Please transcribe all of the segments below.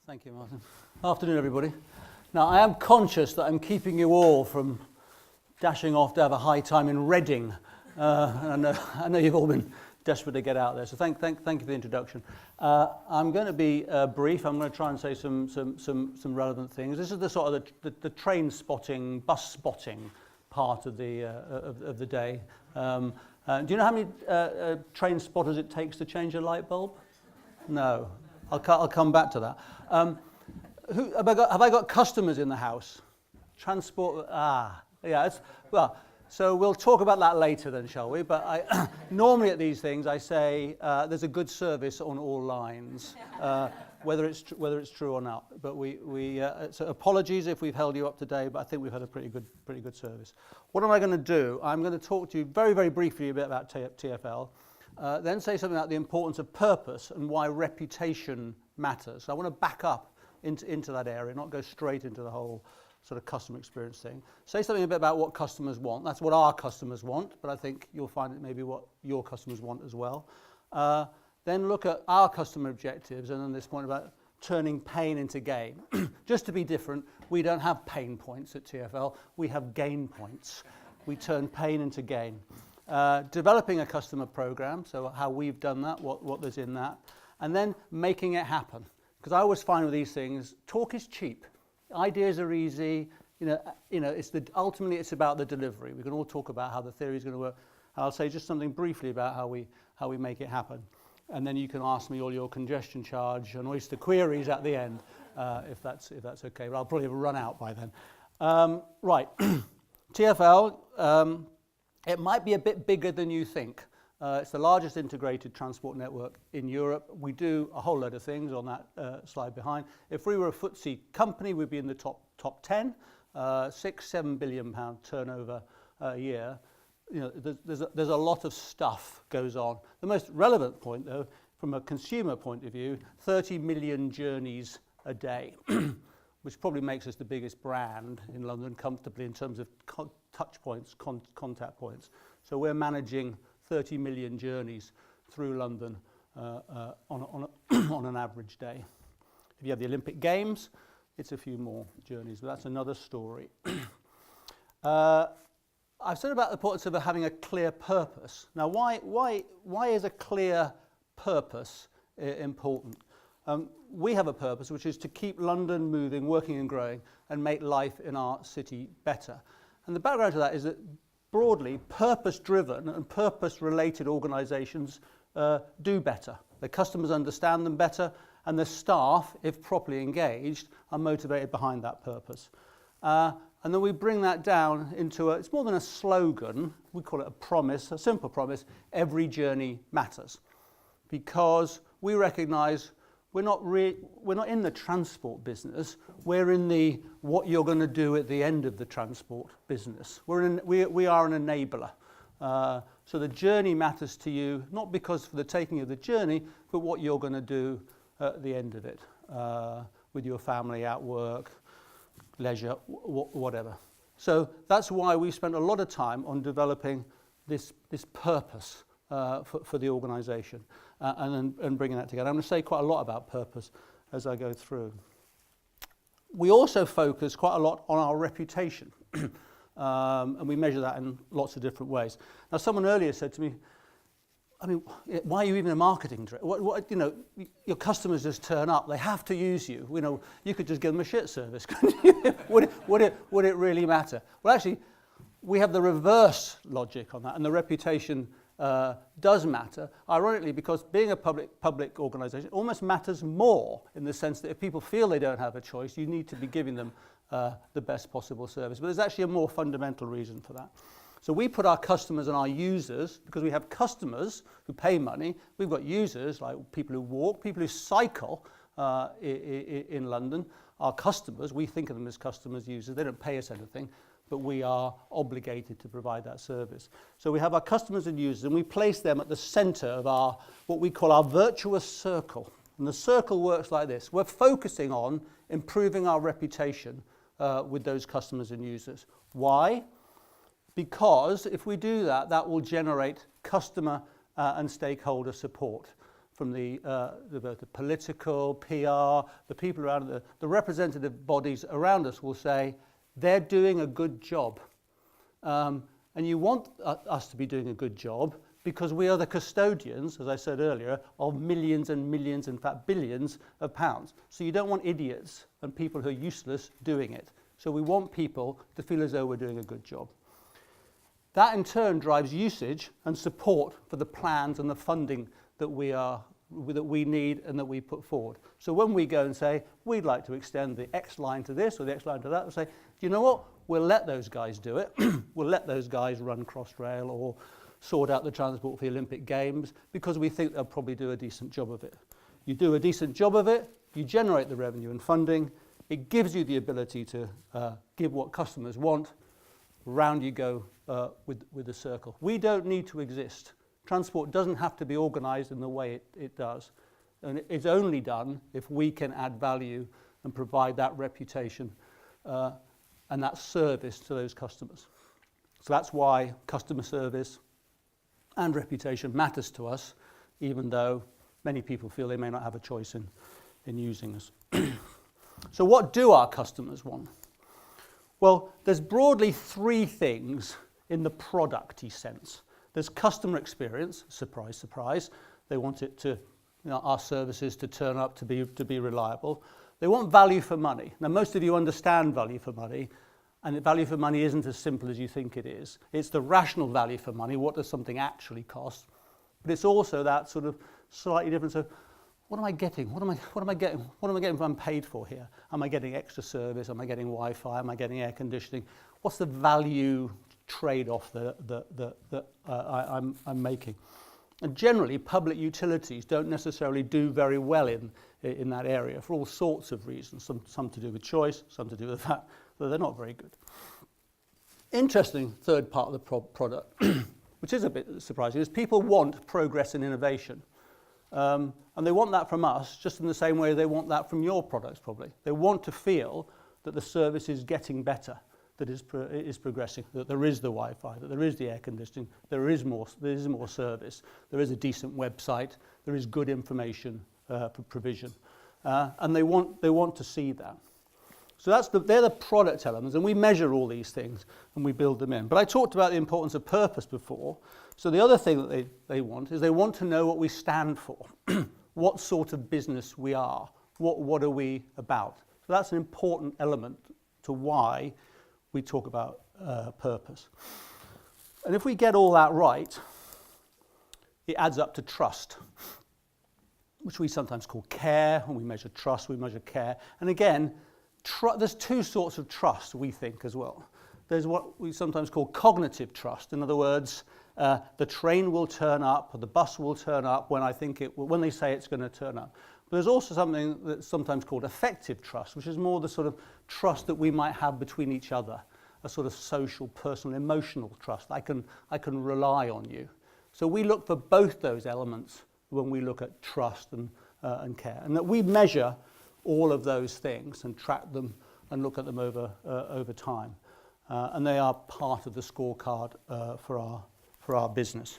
Thank you, Martin. Afternoon, everybody. Now, I am conscious that I'm keeping you all from dashing off to have a high time in Reading. I know you've all been desperate to get out there, so thank you for the introduction. I'm going to be brief. I'm going to try and say some relevant things. This is the sort of the train spotting, bus spotting part of the day. Do you know how many train spotters it takes to change a light bulb? No. I'll come back to that. Have I got customers in the house? Transport, yeah. So we'll talk about that later then, shall we? But normally at these things I say there's a good service on all lines, whether it's true or not. But so apologies if we've held you up today, but I think we've had a pretty good service. What am I going to do? I'm going to talk to you very, very briefly a bit about TfL. Then say something about the importance of purpose and why reputation matters. So I want to back up into that area, not go straight into the whole sort of customer experience thing. Say something a bit about what customers want. That's what our customers want, but I think you'll find it maybe what your customers want as well. Then look at our customer objectives, and then this point about turning pain into gain. Just to be different, we don't have pain points at TfL, we have gain points. We turn pain into gain. Developing a customer program, so how we've done that, what there's in that, and then making it happen. Because I always find with these things, talk is cheap. Ideas are easy. Ultimately it's about the delivery. We can all talk about how the theory is going to work. I'll say just something briefly about how we make it happen, and then you can ask me all your congestion charge and oyster queries at the end, if that's okay. But I'll probably have run out by then. Right, TfL. It might be a bit bigger than you think. It's the largest integrated transport network in Europe. We do a whole load of things on that slide behind. If we were a FTSE company, we'd be in the top 10, 6-7 billion pound turnover a year. You know, there's a lot of stuff goes on. The most relevant point, though, from a consumer point of view, 30 million journeys a day, which probably makes us the biggest brand in London comfortably in terms of touch points, contact points. So we're managing 30 million journeys through London on an average day. If you have the Olympic Games, it's a few more journeys, but that's another story. I've said about the importance of having a clear purpose. Now, why is a clear purpose important? We have a purpose, which is to keep London moving, working and growing, and make life in our city better. And the background to that is that broadly, purpose-driven and purpose-related organisations do better. The customers understand them better, and the staff, if properly engaged, are motivated behind that purpose. And then we bring that down into it's more than a slogan, we call it a promise, a simple promise: every journey matters. Because we recognise we're not in the transport business. We're in the what you're going to do at the end of the transport business. We are an enabler. So the journey matters to you, not because for the taking of the journey, but what you're going to do at the end of it, with your family, at work, leisure, whatever. So that's why we spent a lot of time on developing this purpose for the organisation. And bringing that together. I'm going to say quite a lot about purpose as I go through. We also focus quite a lot on our reputation, and we measure that in lots of different ways. Now, someone earlier said to me, I mean, why are you even a marketing director? What, your customers just turn up. They have to use you. You could just give them a shit service, couldn't you? Would it really matter? Well, actually, we have the reverse logic on that, and the reputation does matter, ironically, because being a public organisation almost matters more in the sense that if people feel they don't have a choice, you need to be giving them the best possible service. But there's actually a more fundamental reason for that. So we put our customers and our users, because we have customers who pay money, we've got users like people who walk, people who cycle in London. Our customers, we think of them as customers, users, they don't pay us anything, but we are obligated to provide that service. So we have our customers and users, and we place them at the centre of what we call our virtuous circle. And the circle works like this. We're focusing on improving our reputation with those customers and users. Why? Because if we do that, that will generate customer and stakeholder support. from the political, PR, the people around, the representative bodies around us will say, they're doing a good job. And you want us to be doing a good job because we are the custodians, as I said earlier, of millions and millions, in fact billions of pounds. So you don't want idiots and people who are useless doing it. So we want people to feel as though we're doing a good job. That in turn drives usage and support for the plans and the funding that we need and that we put forward. So when we go and say, we'd like to extend the X line to this or the X line to that, we'll say, do you know what? We'll let those guys do it. We'll let those guys run Crossrail or sort out the transport for the Olympic Games because we think they'll probably do a decent job of it. You do a decent job of it, you generate the revenue and funding, it gives you the ability to give what customers want, round you go with the circle. We don't need to exist. Transport doesn't have to be organised in the way it does. And it's only done if we can add value and provide that reputation and that service to those customers. So that's why customer service and reputation matters to us, even though many people feel they may not have a choice in using us. So what do our customers want? Well, there's broadly three things in the product-y sense. There's customer experience, surprise, surprise. They want it to, our services to turn up to be reliable. They want value for money. Now, most of you understand value for money, and value for money isn't as simple as you think it is. It's the rational value for money. What does something actually cost? But it's also that sort of slightly different. So, what am I getting? What am I getting? What am I getting if I'm paid for here? Am I getting extra service? Am I getting Wi-Fi? Am I getting air conditioning? What's the value trade-off that I'm making? And generally, public utilities don't necessarily do very well in that area for all sorts of reasons. Some to do with choice, some to do with the fact that they're not very good. Interesting third part of the product, which is a bit surprising, is people want progress and innovation. And they want that from us just in the same way they want that from your products probably. They want to feel that the service is getting better, that it is progressing, that there is the Wi-Fi, that there is the air conditioning, there is more service, there is a decent website, there is good information provision. And they want to see that. So they're the product elements, and we measure all these things and we build them in. But I talked about the importance of purpose before. So the other thing that they want is they want to know what we stand for, what sort of business we are, what are we about. So that's an important element to why we talk about purpose. And if we get all that right, it adds up to trust, which we sometimes call care. When we measure trust, we measure care. And again, there's two sorts of trust, we think, as well. There's what we sometimes call cognitive trust. In other words, the train will turn up, or the bus will turn up when they say it's going to turn up. But there's also something that's sometimes called affective trust, which is more the sort of trust that we might have between each other, a sort of social, personal, emotional trust. I can rely on you. So we look for both those elements when we look at trust and care, and that we measure all of those things and track them and look at them over time. And they are part of the scorecard for our business.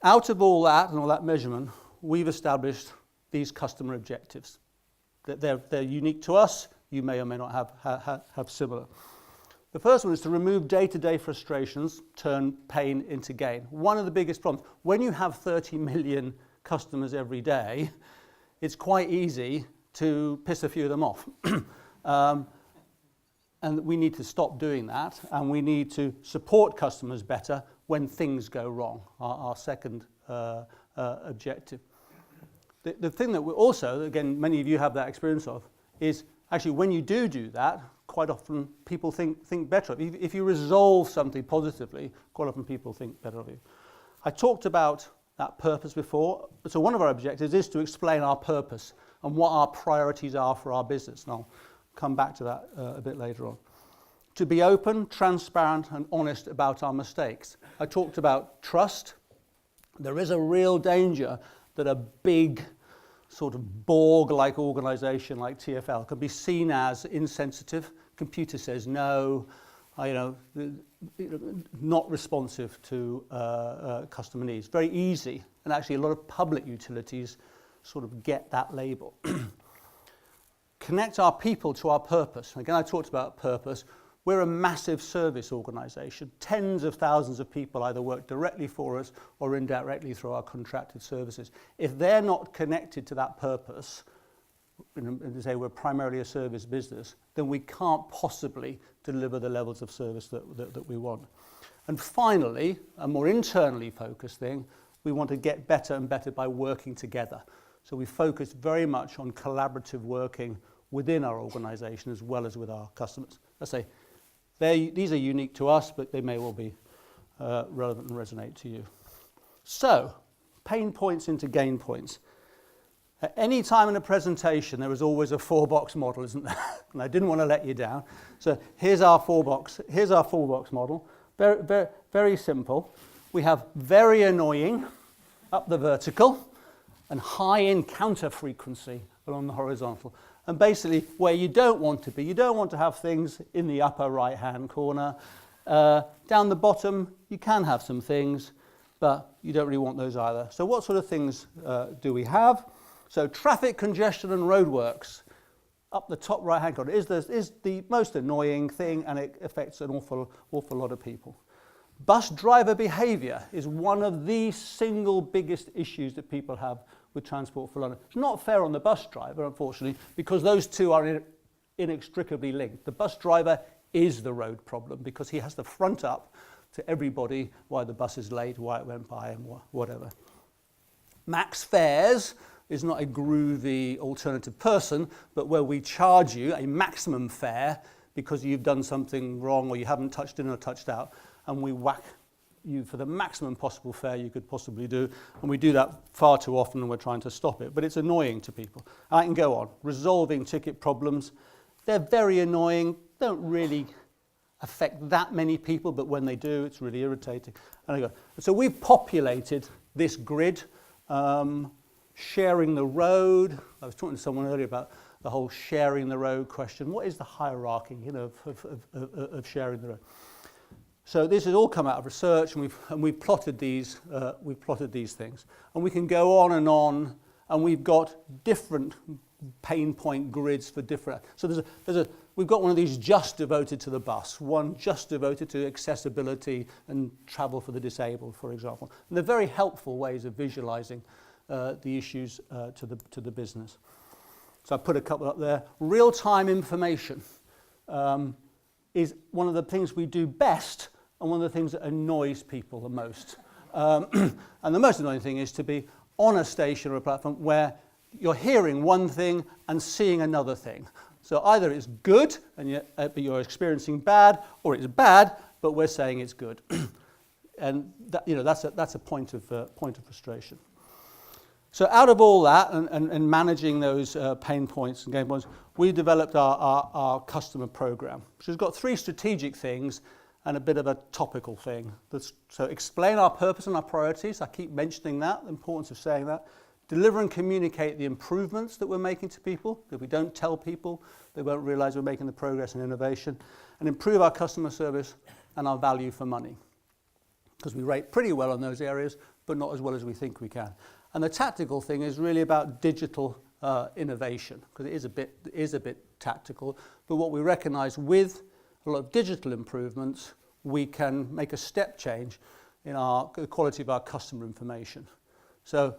Out of all that and all that measurement, we've established these customer objectives. They're unique to us. You may or may not have similar. The first one is to remove day-to-day frustrations, turn pain into gain. One of the biggest problems, when you have 30 million customers every day, it's quite easy to piss a few of them off. And we need to stop doing that, and we need to support customers better when things go wrong, our second objective. The thing that we also, again, many of you have that experience of, is actually when you do that, quite often people think better of you. If you resolve something positively, quite often people think better of you. I talked about that purpose before. So one of our objectives is to explain our purpose and what our priorities are for our business. And I'll come back to that a bit later on. To be open, transparent, and honest about our mistakes. I talked about trust. There is a real danger that a big sort of Borg-like organisation like TfL can be seen as insensitive. Computer says no, not responsive to customer needs. Very easy and actually a lot of public utilities sort of get that label. Connect our people to our purpose. Again, I talked about purpose. We're a massive service organisation. Tens of thousands of people either work directly for us or indirectly through our contracted services. If they're not connected to that purpose, and say we're primarily a service business, then we can't possibly deliver the levels of service that we want. And finally, a more internally focused thing, we want to get better and better by working together. So we focus very much on collaborative working within our organisation as well as with our customers. Let's say these are unique to us, but they may well be relevant and resonate to you. So, pain points into gain points. At any time in a presentation, there is always a 4-box model, isn't there? And I didn't want to let you down. So here's our 4-box model. Very, very, very simple. We have very annoying up the vertical and high encounter frequency along the horizontal. And basically, where you don't want to be, you don't want to have things in the upper right-hand corner. Down the bottom, you can have some things, but you don't really want those either. So what sort of things do we have? So traffic congestion and roadworks up the top right-hand corner is the most annoying thing, and it affects an awful lot of people. Bus driver behaviour is one of the single biggest issues that people have with Transport for London. It's not fair on the bus driver, unfortunately, because those two are inextricably linked. The bus driver is the road problem because he has to front up to everybody why the bus is late, why it went by, and whatever. Max fares is not a groovy alternative person, but where we charge you a maximum fare because you've done something wrong or you haven't touched in or touched out, and we whack you for the maximum possible fare you could possibly do, and we do that far too often and we're trying to stop it, but it's annoying to people. And I can go on. Resolving ticket problems, they're very annoying, don't really affect that many people, but when they do, it's really irritating. And I go. So we've populated this grid, sharing the road. I was talking to someone earlier about the whole sharing the road question. What is the hierarchy, of sharing the road? So this has all come out of research, and we've plotted these things, and we can go on, and we've got different pain point grids for different. So we've got one of these just devoted to the bus, one just devoted to accessibility and travel for the disabled, for example. And they're very helpful ways of visualising the issues to the business. So I put a couple up there. Real-time information is one of the things we do best, and one of the things that annoys people the most. And the most annoying thing is to be on a station or a platform where you're hearing one thing and seeing another thing. So either it's good and but you're experiencing bad, or it's bad but we're saying it's good. And that's a point of frustration. So out of all that and managing those pain points and gain points, we developed our customer program, which has got 3 strategic things and a bit of a topical thing. So explain our purpose and our priorities. I keep mentioning that, the importance of saying that. Deliver and communicate the improvements that we're making to people. If we don't tell people, they won't realise we're making the progress and innovation. And improve our customer service and our value for money. Because we rate pretty well on those areas, but not as well as we think we can. And the tactical thing is really about digital innovation, because it is a bit tactical. But what we recognise with a lot of digital improvements, we can make a step change in the quality of our customer information. So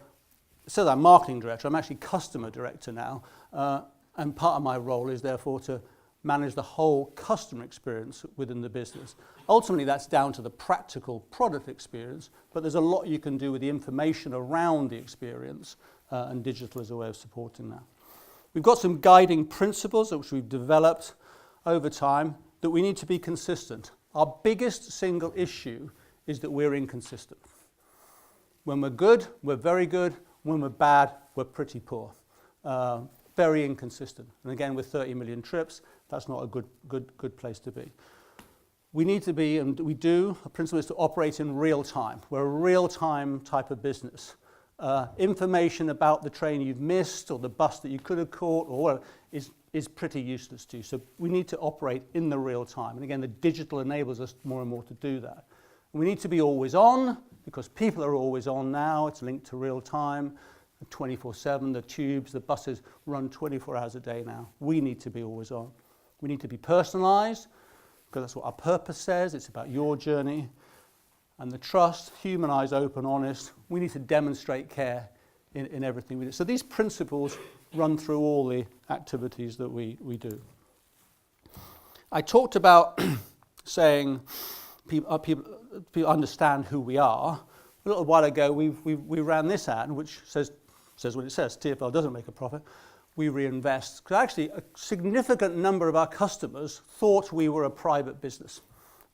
I'm marketing director, I'm actually customer director now, and part of my role is therefore to manage the whole customer experience within the business. Ultimately, that's down to the practical product experience, but there's a lot you can do with the information around the experience, and digital is a way of supporting that. We've got some guiding principles which we've developed over time that we need to be consistent. Our biggest single issue is that we're inconsistent. When we're good, we're very good. When we're bad, we're pretty poor. Very inconsistent. And again, with 30 million trips, that's not a good place to be. We need to be, and we do, a principle is to operate in real time. We're a real-time type of business. Information about the train you've missed or the bus that you could have caught or whatever is pretty useless to you. So we need to operate in the real time. And again, the digital enables us more and more to do that. We need to be always on. because people are always on now. It's linked to real time, 24/7. The tubes, the buses run 24 hours a day now. We need to be always on. We need to be personalised, because that's what our purpose says. It's about your journey. And the trust, humanised, open, honest. We need to demonstrate care in everything we do. So these principles run through all the activities that we do. I talked about saying people understand who we are. A little while ago, we ran this ad, which says what it says. TfL doesn't make a profit. We reinvest. Because actually, a significant number of our customers thought we were a private business.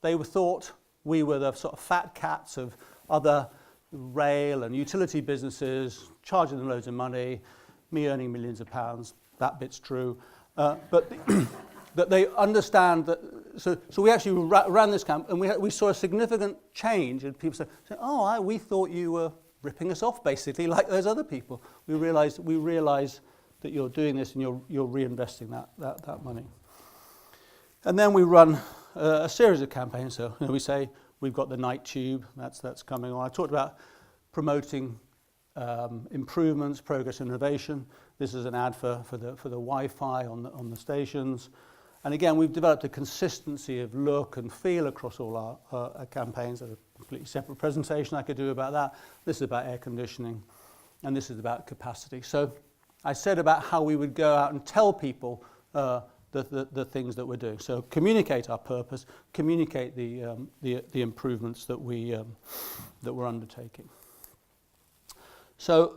They thought we were the sort of fat cats of other rail and utility businesses, charging them loads of money, me earning millions of pounds. That bit's true. But that they understand that. So we actually ran this camp, and we saw a significant change. And people said, "Oh, we thought you were ripping us off, basically, like those other people. We realize that you're doing this and you're reinvesting that money." And then we run a series of campaigns. So we say we've got the night tube. That's coming on. I talked about promoting improvements, progress, innovation. This is an ad for the Wi-Fi on the stations. And again, we've developed a consistency of look and feel across all our campaigns. There's a completely separate presentation I could do about that. This is about air conditioning, and this is about capacity. So I said about how we would go out and tell people the things that we're doing. So communicate our purpose, communicate the improvements that we're undertaking. So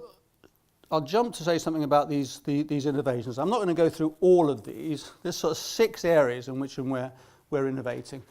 I'll jump to say something about these innovations. I'm not going to go through all of these. There's sort of 6 areas in which we're innovating.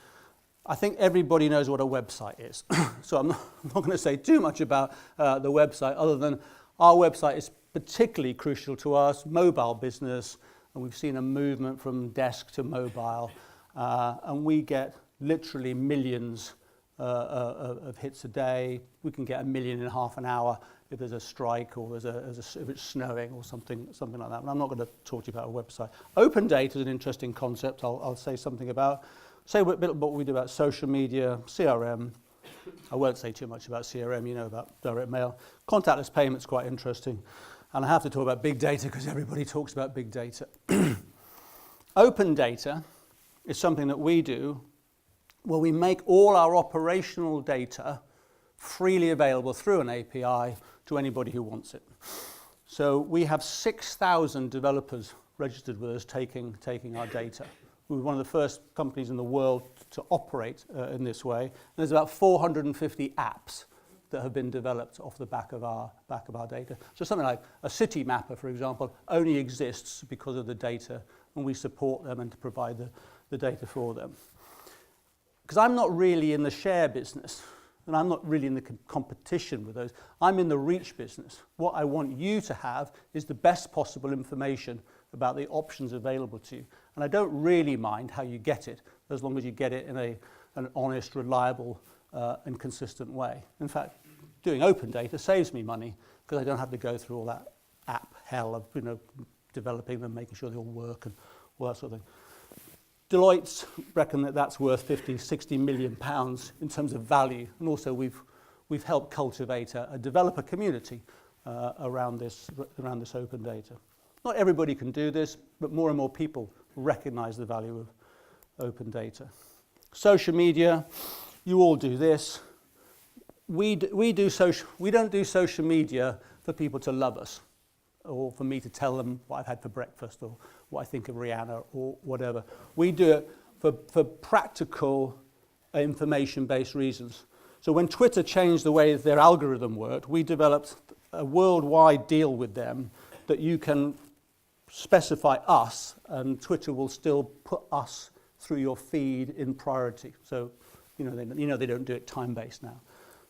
I think everybody knows what a website is. So I'm not going to say too much about the website, other than our website is particularly crucial to us, mobile business, and we've seen a movement from desk to mobile, and we get literally millions of hits a day. We can get 1 million in half an hour if there's a strike or if it's snowing or something like that. And I'm not going to talk to you about a website. Open data is an interesting concept. I'll say something about. Say a bit about what we do about social media, CRM. I won't say too much about CRM. You know about direct mail. Contactless payment is quite interesting. And I have to talk about big data because everybody talks about big data. Open data is something that we do where we make all our operational data freely available through an API to anybody who wants it. So we have 6,000 developers registered with us taking our data. We were one of the first companies in the world to operate in this way. And there's about 450 apps that have been developed off the back of our data. So something like a city mapper, for example, only exists because of the data, and we support them and to provide the data for them. Because I'm not really in the share business, and I'm not really in the competition with those. I'm in the reach business. What I want you to have is the best possible information about the options available to you. And I don't really mind how you get it, as long as you get it in an honest, reliable, and consistent way. In fact, doing open data saves me money because I don't have to go through all that app hell of developing them, making sure they all work and all that sort of thing. Deloitte's reckon that that's worth 50, 60 million pounds in terms of value, and also we've helped cultivate a developer community around this open data. Not everybody can do this, but more and more people recognise the value of open data. Social media, you all do this. We don't do social media for people to love us, or for me to tell them what I've had for breakfast or what I think of Rihanna or whatever. We do it for practical information-based reasons. So when Twitter changed the way their algorithm worked, we developed a worldwide deal with them that you can specify us, and Twitter will still put us through your feed in priority. So they don't do it time-based now.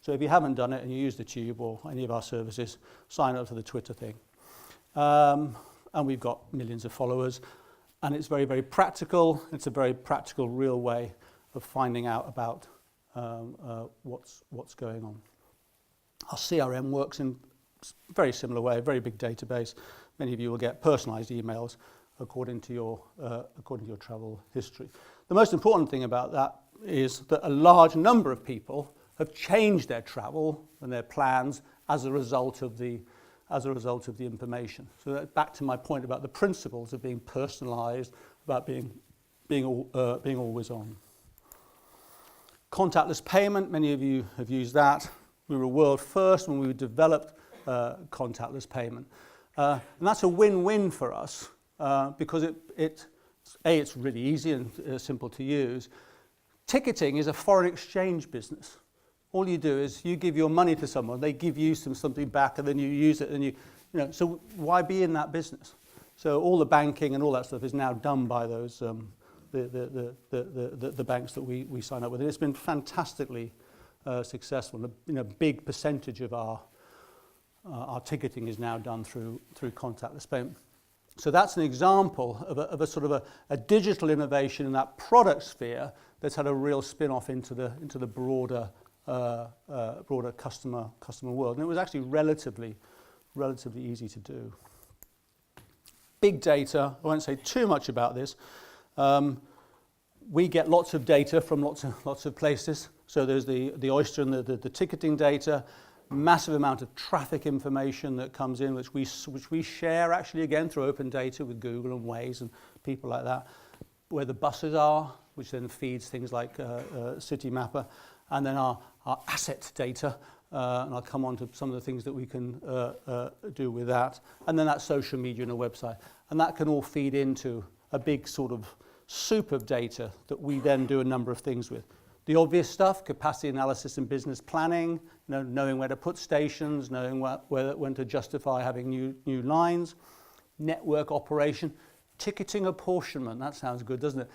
So if you haven't done it and you use the Tube or any of our services, sign up to the Twitter thing. And we've got millions of followers, and it's very, very practical. It's a very practical, real way of finding out about what's going on. Our CRM works in a very similar way, a very big database. Many of you will get personalized emails according to your travel history. The most important thing about that is that a large number of people have changed their travel and their plans as a result of the information. So that, back to my point about the principles of being personalised, about being always on. Contactless payment, many of you have used that. We were world first when we developed contactless payment. And that's a win-win for us because it's really easy and simple to use. Ticketing is a foreign exchange business. All you do is you give your money to someone, they give you something back, and then you use it, and you know. So why be in that business? So all the banking and all that stuff is now done by those the banks that we sign up with. And it's been fantastically successful. And a big percentage of our ticketing is now done through contactless payment. So that's an example of a sort of a digital innovation in that product sphere that's had a real spin-off into the broader customer world. And it was actually relatively easy to do. Big data, I won't say too much about this. We get lots of data from lots of places. So there's the Oyster and the ticketing data, massive amount of traffic information that comes in, which we share actually again through open data with Google and Waze and people like that, where the buses are, which then feeds things like Citymapper, and then our asset data, and I'll come on to some of the things that we can do with that, and then that social media and a website, and that can all feed into a big sort of soup of data that we then do a number of things with. The obvious stuff, capacity analysis and business planning, knowing where to put stations, knowing when to justify having new lines, network operation, ticketing apportionment. That sounds good, doesn't it?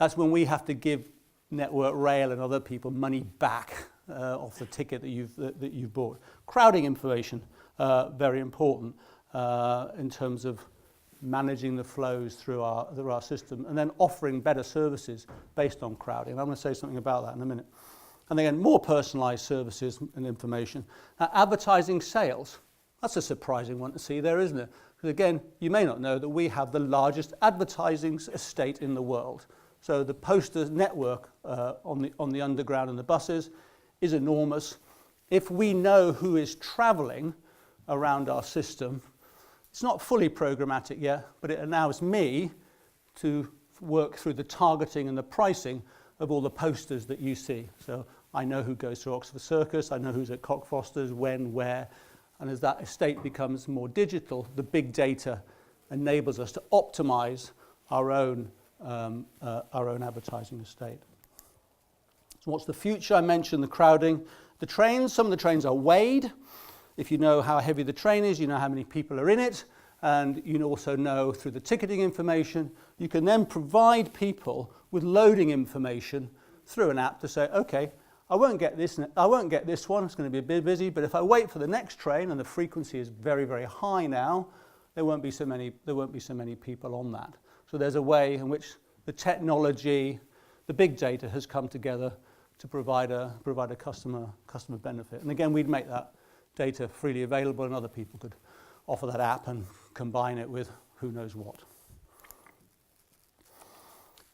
That's when we have to give Network Rail and other people money back off the ticket that you've bought. Crowding information, very important in terms of managing the flows through our system, and then offering better services based on crowding. And I'm going to say something about that in a minute. And again, more personalised services and information. Now, advertising sales, that's a surprising one to see there, isn't it? Because again, you may not know that we have the largest advertising estate in the world. So the poster network on the underground and the buses is enormous. If we know who is travelling around our system, it's not fully programmatic yet, but it allows me to work through the targeting and the pricing of all the posters that you see. So I know who goes through Oxford Circus, I know who's at Cockfosters, when, where, and as that estate becomes more digital, the big data enables us to optimize our own advertising estate. So what's the future? I mentioned the crowding. The trains, some of the trains are weighed. If you know how heavy the train is, you know how many people are in it, and you also know through the ticketing information, you can then provide people with loading information through an app to say, okay, I won't get this one, it's going to be a bit busy, but if I wait for the next train, and the frequency is very, very high now, there won't be so many people on that. So there's a way in which the technology, the big data has come together to provide a customer benefit. And again, we'd make that data freely available, and other people could offer that app and combine it with who knows what.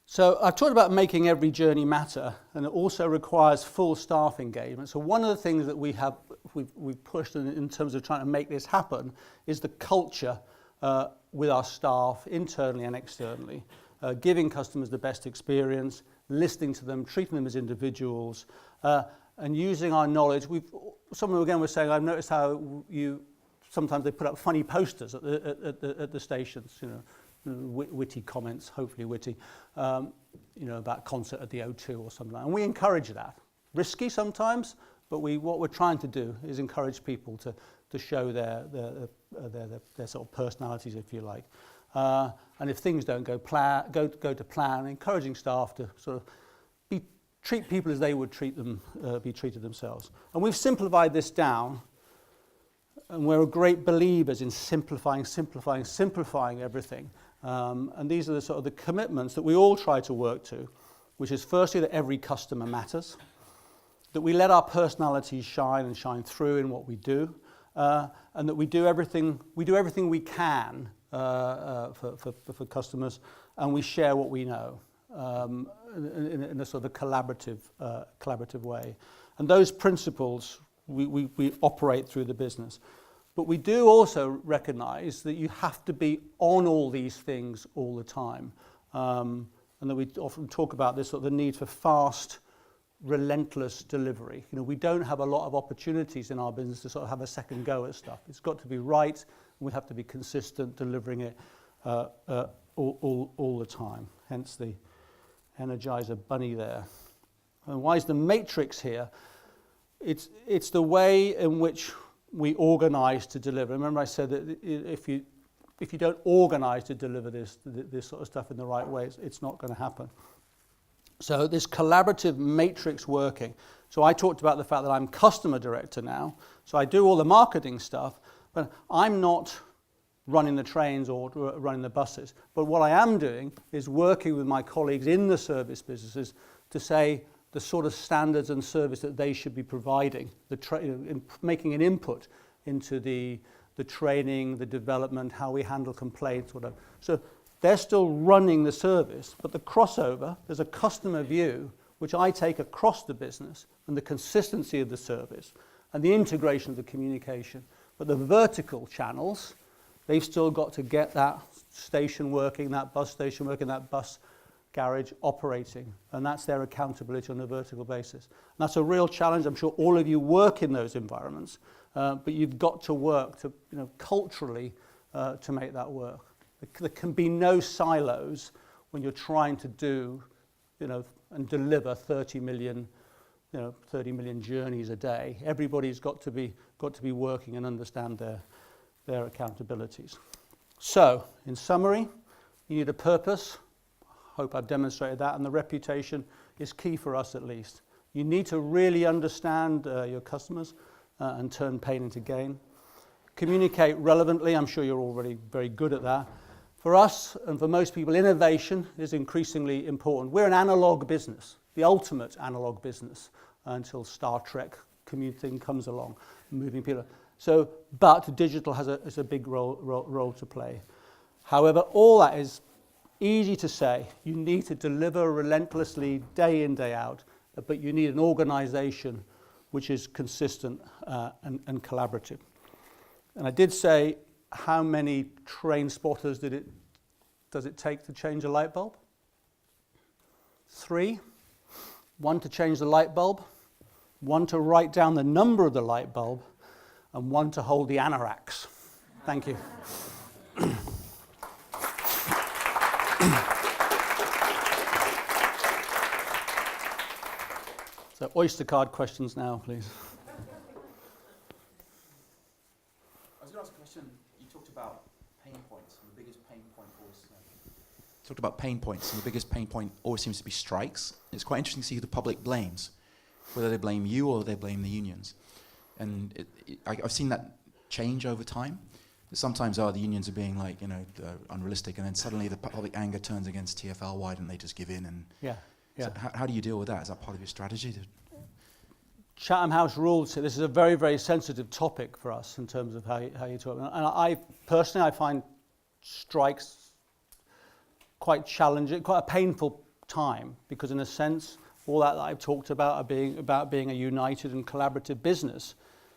So I've talked about making every journey matter, and it also requires full staff engagement. So one of the things that we've pushed in terms of trying to make this happen is the culture with our staff, internally and externally, giving customers the best experience, listening to them, treating them as individuals, and using our knowledge. Someone again was saying, I've noticed how sometimes they put up funny posters at the stations, witty comments, hopefully witty, about concert at the O2 or something like that. And we encourage that. Risky sometimes, but what we're trying to do is encourage people to show their sort of personalities, if you like. And if things don't go to plan, encouraging staff to sort of treat people as they would be treated themselves. And we've simplified this down, and we're great believers in simplifying everything. And these are the sort of the commitments that we all try to work to, which is firstly that every customer matters, that we let our personalities shine through in what we do, and that we do everything we can for customers, and we share what we know in a sort of collaborative way. And those principles we operate through the business. But we do also recognise that you have to be on all these things all the time. And that we often talk about this, sort of the need for fast, relentless delivery. You know, we don't have a lot of opportunities in our business to sort of have a second go at stuff. It's got to be right, and we have to be consistent delivering it all the time. Hence the Energizer bunny there. And why is the matrix here? It's the way in which we organise to deliver. Remember I said that if you don't organise to deliver this sort of stuff in the right way, it's not going to happen. So this collaborative matrix working. So I talked about the fact that I'm customer director now. So I do all the marketing stuff, but I'm not running the trains or running the buses. But what I am doing is working with my colleagues in the service businesses to say the sort of standards and service that they should be providing, making an input into the training, the development, how we handle complaints, whatever. So they're still running the service, but the crossover, there's a customer view, which I take across the business, and the consistency of the service, and the integration of the communication. But the vertical channels, they've still got to get that station working, that bus station working, that bus garage operating, and that's their accountability on a vertical basis. And that's a real challenge. I'm sure all of you work in those environments, but you've got to work to, culturally to make that work. There can be no silos when you're trying to do, and deliver 30 million journeys a day. Everybody's got to be working and understand their accountabilities. So, in summary, you need a purpose. Hope I've demonstrated that, and the reputation is key for us at least. You need to really understand your customers and turn pain into gain. Communicate relevantly. I'm sure you're already very good at that. For us, and for most people, innovation is increasingly important. We're an analog business, the ultimate analog business, until Star Trek commuting comes along, moving people. So, but digital has a big role to play. However, all that is easy to say. You need to deliver relentlessly, day in, day out, but you need an organisation which is consistent and collaborative. And I did say, how many train spotters does it take to change a light bulb? 3. 1 to change the light bulb, 1 to write down the number of the light bulb, and 1 to hold the anoraks. Thank you. So Oyster card questions now, please. I was going to ask a question. You talked about pain points, and the biggest pain point always seems to be strikes. It's quite interesting to see who the public blames, whether they blame you or they blame the unions. And I've seen that change over time. Sometimes the unions are being unrealistic, and then suddenly the public anger turns against TfL. Why didn't they just give in? And yeah. So how do you deal with that? Is that part of your strategy? Chatham House rules. This is a very, very sensitive topic for us in terms of how you talk. And I personally find strikes quite challenging, quite a painful time, because in a sense, all that I've talked about being a united and collaborative business,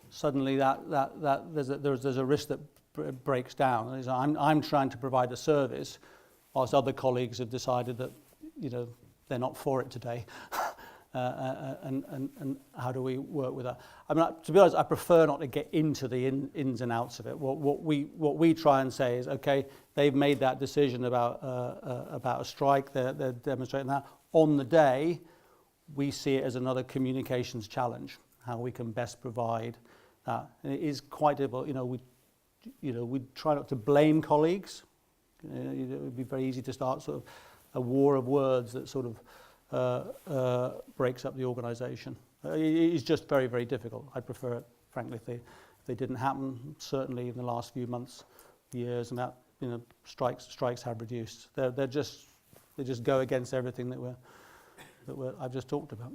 suddenly there's a risk that breaks down. I'm trying to provide a service, whilst other colleagues have decided that they're not for it today. And how do we work with that? I mean, to be honest, I prefer not to get into the ins and outs of it. What we try and say is, okay, they've made that decision about a strike. They're demonstrating that. On the day, we see it as another communications challenge, how we can best provide that. And it is quite difficult. We try not to blame colleagues. It would be very easy to start sort of a war of words that sort of breaks up the organisation. It is just very, very difficult. I'd prefer it, frankly, if they didn't happen. Certainly in the last few months, years, and that strikes have reduced. They just go against everything that I've just talked about.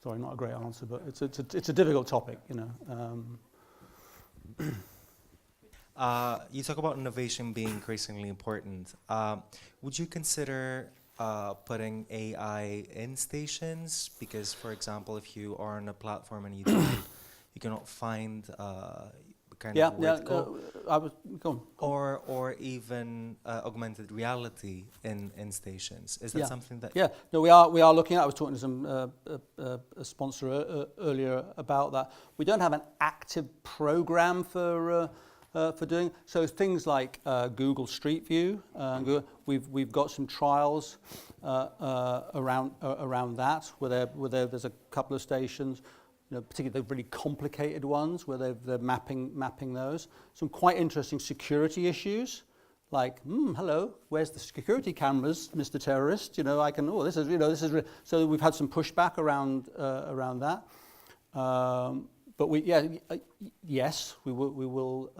Sorry, not a great answer, but it's a difficult topic, You talk about innovation being increasingly important. Would you consider putting AI in stations? Because, for example, if you are on a platform and you cannot find kind of vertical, I was go on. or even augmented reality in stations. Is that Yeah. something that? Yeah, no, we are looking at. I was talking to some a sponsor earlier about that. We don't have an active program for doing so. Things like Google Street View. We've got some trials around that where there's a couple of stations. Particularly the really complicated ones where they're mapping those. Some quite interesting security issues, like, hello, where's the security cameras, Mr. Terrorist? So we've had some pushback around that. But yes, we will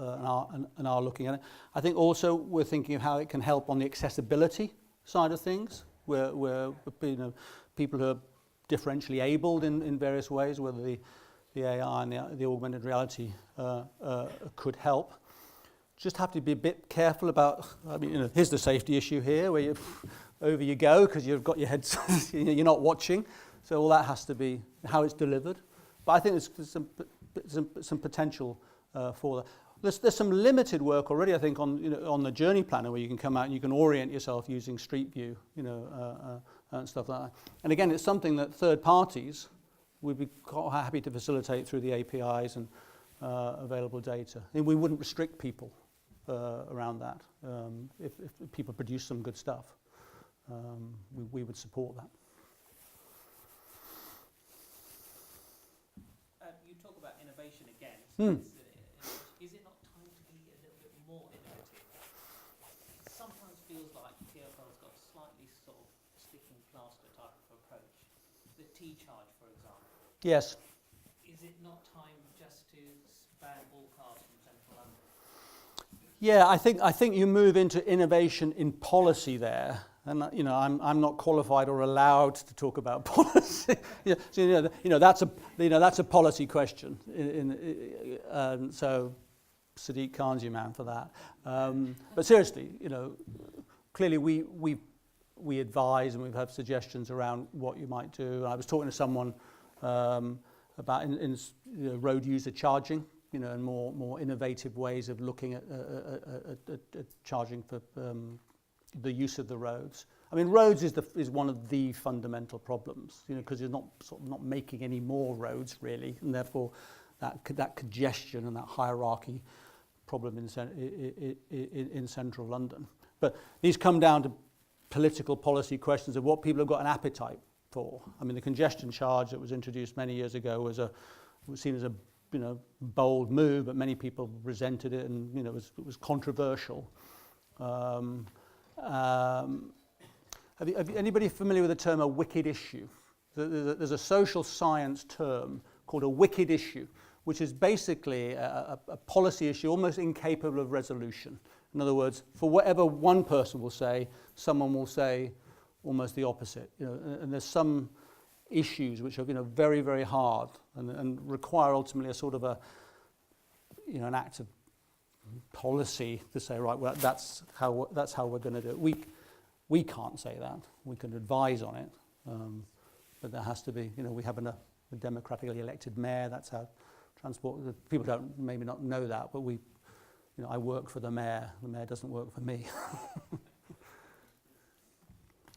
and are looking at it. I think also we're thinking of how it can help on the accessibility side of things, where people who are differentially abled in various ways, whether the AI and the augmented reality could help. Just have to be a bit careful about, here's the safety issue here, where over you go because you've got your head, you're not watching. So all that has to be how it's delivered. But I think there's some potential for that. There's some limited work already, I think, on the journey planner where you can come out and you can orient yourself using Street View, and stuff like that. And again, it's something that third parties would be quite happy to facilitate through the APIs and available data. And we wouldn't restrict people around that. If people produce some good stuff, we would support that. You talk about innovation again. Is it not time to be a little bit more innovative? It sometimes feels like TfL's got a slightly sort of sticking plaster type of approach. The T-charge, for example. Yes. Is it not time just to ban all cars from central London? Yeah, I think you move into innovation in policy there, and I'm not qualified or allowed to talk about policy. That's a policy question. So Sadiq Khan's your man for that. But seriously, clearly we advise and we've had suggestions around what you might do. I was talking to someone about in road user charging, and more innovative ways of looking at charging for the use of the roads. I mean, roads is one of the fundamental problems, because you're not making any more roads really, and therefore that congestion and that hierarchy problem in central London. But these come down to political policy questions of what people have got an appetite for. I mean, the congestion charge that was introduced many years ago was seen as a bold move, but many people resented it, and it was controversial. Anybody familiar with the term a wicked issue? There's a social science term called a wicked issue, which is basically a policy issue almost incapable of resolution. In other words, for whatever one person will say, someone will say almost the opposite. And there's some issues which are very, very hard and require ultimately a sort of an act of policy to say, right, well, that's how we're going to do it. We can't say that. We can advise on it, but there has to be. We have a democratically elected mayor. That's how transport. People don't maybe not know that, but I work for the mayor. The mayor doesn't work for me.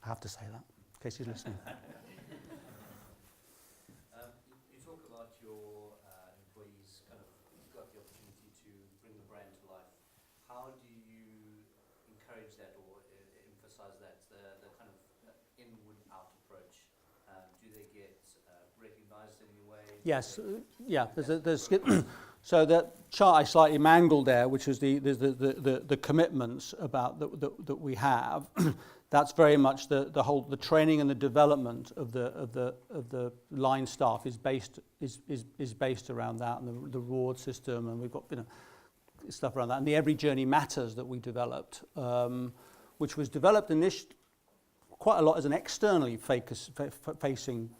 I have to say that in case he's listening. You talk about your employees got the opportunity to bring the brand to life. How do you encourage that or emphasize that, the kind of in-out approach? Do they get recognized in any way? Yes, there's so the chart I slightly mangled there, which is the commitments about that we have. That's very much the training and the development of the line staff is based around that, and the reward system, and we've got stuff around that, and the Every Journey Matters that we developed, which was developed quite a lot as an externally facing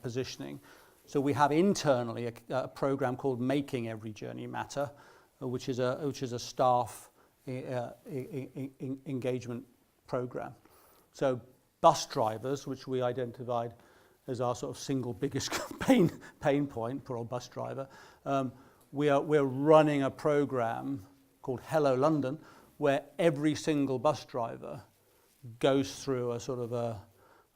positioning. So we have internally a program called Making Every Journey Matter, which is a staff engagement program. So bus drivers, which we identified as our sort of single biggest pain point, poor old bus driver. We're running a program called Hello London, where every single bus driver goes through a sort of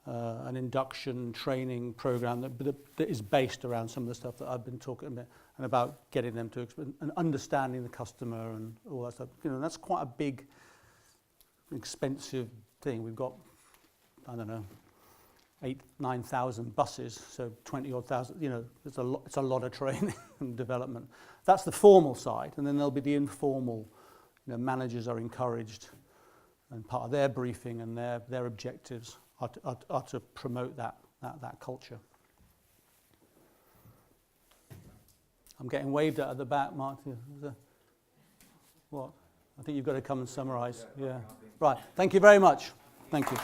an induction training program that is based around some of the stuff that I've been talking about, and about getting them to and understanding the customer and all that stuff. You know, that's quite a big, expensive thing. We've got, I don't know, 8,000-9,000 buses, so 20-odd thousand. You know, it's a lot of training and development. That's the formal side, and then there'll be the informal. You know, managers are encouraged, and part of their briefing and their objectives are to promote that culture. I'm getting waved at the back, Mark. What? I think you've got to come and summarise. Yeah. Right. Thank you very much. Thank you.